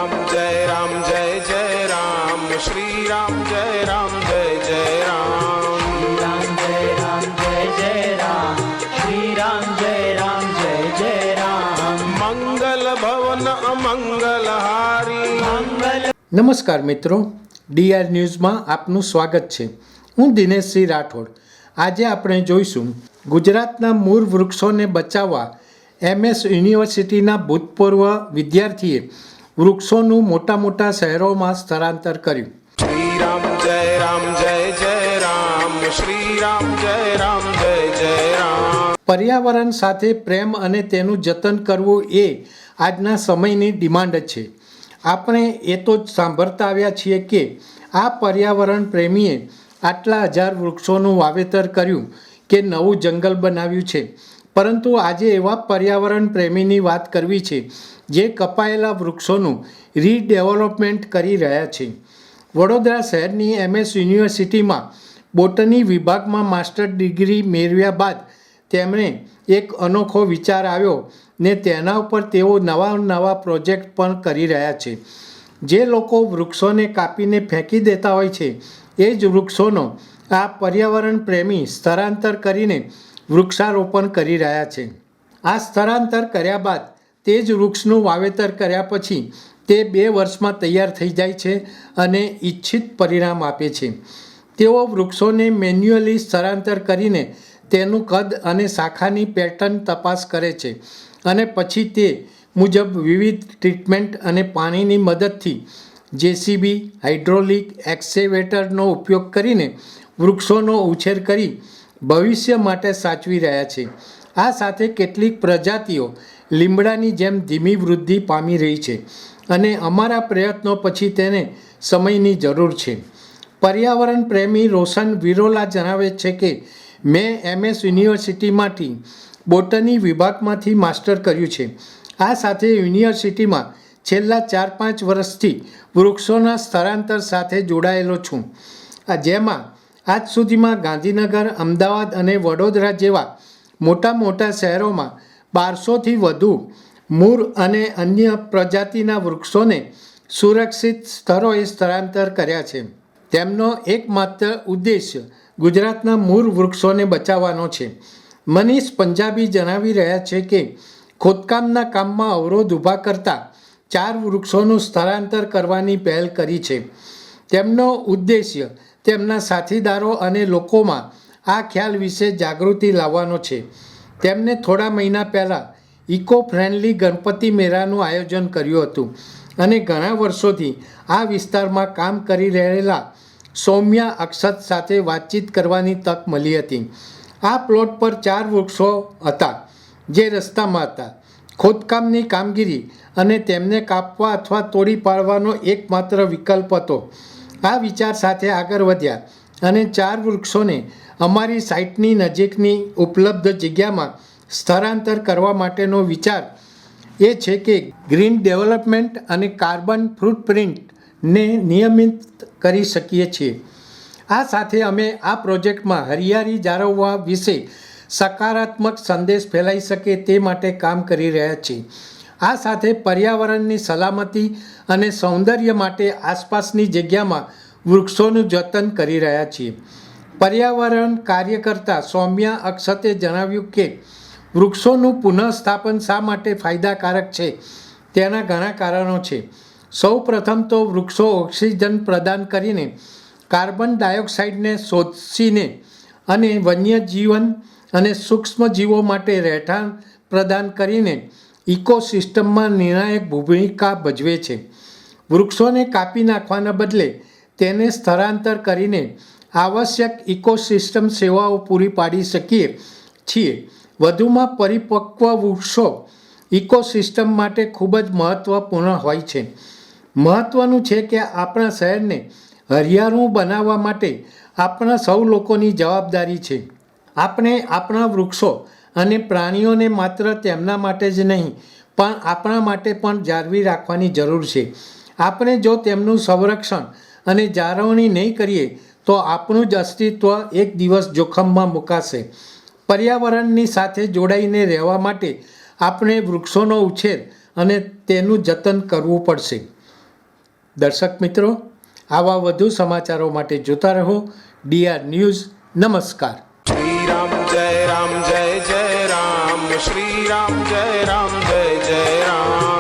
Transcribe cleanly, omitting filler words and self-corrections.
રામ જય રામ જય જય રામ શ્રી રામ જય રામ જય જય રામ રામ જય રામ જય જય રામ શ્રી રામ જય રામ જય જય રામ મંગલ ભવન અમંગલ હારી મંગલ. નમસ્કાર મિત્રો, ડીઆર ન્યૂઝમાં આપનું સ્વાગત છે. હું દિનેશસિંહ રાઠોડ. આજે આપણે જોઈશું ગુજરાતના મૂળ વૃક્ષોને બચાવવા MS યુનિવર્સિટીના ભૂતપૂર્વ વિદ્યાર્થીએ વૃક્ષોનું મોટા શહેરોમાં સ્થળાંતર કર્યું. શ્રી રામ જય રામ જય જય રામ શ્રી રામ જય રામ જય જય રામ. પર્યાવરણ સાથે પ્રેમ અને તેનું જતન કરવું એ આજના સમયની ડિમાન્ડ છે. આપણે એ તો સાંભળતા આવ્યા છીએ કે આ પર્યાવરણ પ્રેમીએ આટલા હજાર વૃક્ષોનું વાવેતર કર્યું કે નવું જંગલ બનાવ્યું છે, પરંતુ આજે એવા પર્યાવરણ પ્રેમીની વાત કરવી છે જે કપાયેલા વૃક્ષોનું રીડેવલપમેન્ટ કરી રહ્યા છે. વડોદરા શહેરની MS યુનિવર્સિટીમાં બોટની વિભાગમાં માસ્ટર ડિગ્રી મેળવ્યા બાદ તેમણે એક અનોખો વિચાર આવ્યો ને તેના ઉપર તેઓ નવા પ્રોજેક્ટ પણ કરી રહ્યા છે. જે લોકો વૃક્ષોને કાપીને ફેંકી દેતા હોય છે એ જ વૃક્ષોનો આ પર્યાવરણ પ્રેમી સ્થળાંતર કરીને વૃક્ષારોપણ કરી રહ્યા છે. આ સ્થળાંતર કર્યા બાદ તે જ વૃક્ષનું વાવેતર કર્યા પછી તે 2 વર્ષમાં તૈયાર થઈ જાય છે અને ઈચ્છિત પરિણામ આપે છે. તેઓ વૃક્ષોને મેન્યુઅલી સ્થળાંતર કરીને તેનું કદ અને શાખાની પેટર્ન તપાસ કરે છે અને પછી તે મુજબ વિવિધ ટ્રીટમેન્ટ અને પાણીની મદદથી JCB હાઇડ્રોલિક એક્સકેવેટરનો ઉપયોગ કરીને વૃક્ષોનો ઉછેર કરી ભવિષ્ય માટે સાચવી રહ્યા છે. આ સાથે કેટલીક પ્રજાતિઓ લીમડાની જેમ ધીમી વૃદ્ધિ પામી રહી છે અને અમારા પ્રયત્નો પછી તેને સમયની જરૂર છે. પર્યાવરણ પ્રેમી રોશન વિરોલા જણાવે છે કે મેં MS યુનિવર્સિટીમાંથી બોટની વિભાગમાંથી માસ્ટર કર્યું છે. આ સાથે યુનિવર્સિટીમાં છેલ્લા 4-5 વર્ષથી વૃક્ષોના સ્થળાંતર સાથે જોડાયેલો છું. જેમાં આજ સુધીમાં ગાંધીનગર, અમદાવાદ અને વડોદરા જેવા મોટા શહેરોમાં 1200થી વધુ મૂળ અને અન્ય પ્રજાતિના વૃક્ષોને સુરક્ષિત સ્થળોએ સ્થળાંતર કર્યા છે. તેમનો એકમાત્ર ઉદ્દેશ્ય ગુજરાતના મૂળ વૃક્ષોને બચાવવાનો છે. મનીષ પંજાબી જણાવી રહ્યા છે કે ખોદકામના કામમાં અવરોધ ઊભા કરતા 4 વૃક્ષોનું સ્થળાંતર કરવાની પહેલ કરી છે. તેમનો ઉદ્દેશ્ય તેમના સાથીદારો અને લોકોમાં આ ખ્યાલ વિશે જાગૃતિ લાવવાનો છે. તેમને થોડા મહિના પહેલાં ઇકો ફ્રેન્ડલી ગણપતિ મેળાનું આયોજન કર્યું હતું અને ઘણા વર્ષોથી આ વિસ્તારમાં કામ કરી રહેલા સૌમ્યા અક્ષત સાથે વાતચીત કરવાની તક મળી હતી. આ પ્લોટ પર 4 વૃક્ષો હતા જે રસ્તામાં હતા. ખોદકામની કામગીરી અને તેમને કાપવા અથવા તોડી પાડવાનો એકમાત્ર વિકલ્પ હતો. આ વિચાર સાથે આગળ વધ્યા અને 4 વૃક્ષોને અમારી સાઇટની નજીકની ઉપલબ્ધ જગ્યામાં સ્થળાંતર કરવા માટેનો વિચાર એ છે કે ગ્રીન ડેવલપમેન્ટ અને કાર્બન ફૂટપ્રિન્ટને નિયમિત કરી શકીએ છીએ. આ સાથે અમે આ પ્રોજેક્ટમાં હરિયાળી જાળવવા વિશે સકારાત્મક સંદેશ ફેલાઈ શકે તે માટે કામ કરી રહ્યા છીએ. આ સાથે પર્યાવરણની સલામતી અને સૌંદર્ય માટે આસપાસની જગ્યામાં વૃક્ષોનું જતન કરી રહ્યા છીએ. પર્યાવરણ કાર્યકર્તા સૌમ્યા અક્ષતે જણાવ્યું કે વૃક્ષોનું પુનઃસ્થાપન શા માટે ફાયદાકારક છે તેના ઘણા કારણો છે. સૌ પ્રથમ તો વૃક્ષો ઓક્સિજન પ્રદાન કરીને કાર્બન ડાયોક્સાઇડને શોષીને અને વન્યજીવન અને સૂક્ષ્મજીવો માટે રહેઠાણ પ્રદાન કરીને ઇકોસિસ્ટમમાં નિર્ણાયક ભૂમિકા ભજવે છે. વૃક્ષોને કાપી નાખવાના બદલે તેને સ્થળાંતર કરીને આવશ્યક ઇકોસિસ્ટમ સેવાઓ પૂરી પાડી શકીએ છીએ. વધુમાં પરિપક્વ વૃક્ષો ઇકોસિસ્ટમ માટે ખૂબ જ મહત્ત્વપૂર્ણ હોય છે. મહત્ત્વનું છે કે આપણા શહેરને હરિયાળું બનાવવા માટે આપણા સૌ લોકોની જવાબદારી છે. આપણે આપણા વૃક્ષો અને પ્રાણીઓને માત્ર તેમના માટે જ નહીં પણ આપણા માટે પણ જાળવી રાખવાની જરૂર છે. આપણે જો તેમનું સંરક્ષણ અને જાળવણી નહીં કરીએ તો આપણું જ અસ્તિત્વ એક દિવસ જોખમમાં મુકાશે. પર્યાવરણની સાથે જોડાઈને રહેવા માટે આપણે વૃક્ષોનો ઉછેર અને તેનું જતન કરવું પડશે. દર્શક મિત્રો, આવા વધુ સમાચારો માટે જોતા રહો DR ન્યૂઝ. નમસ્કાર. श्री राम जय जय राम श्री राम जय राम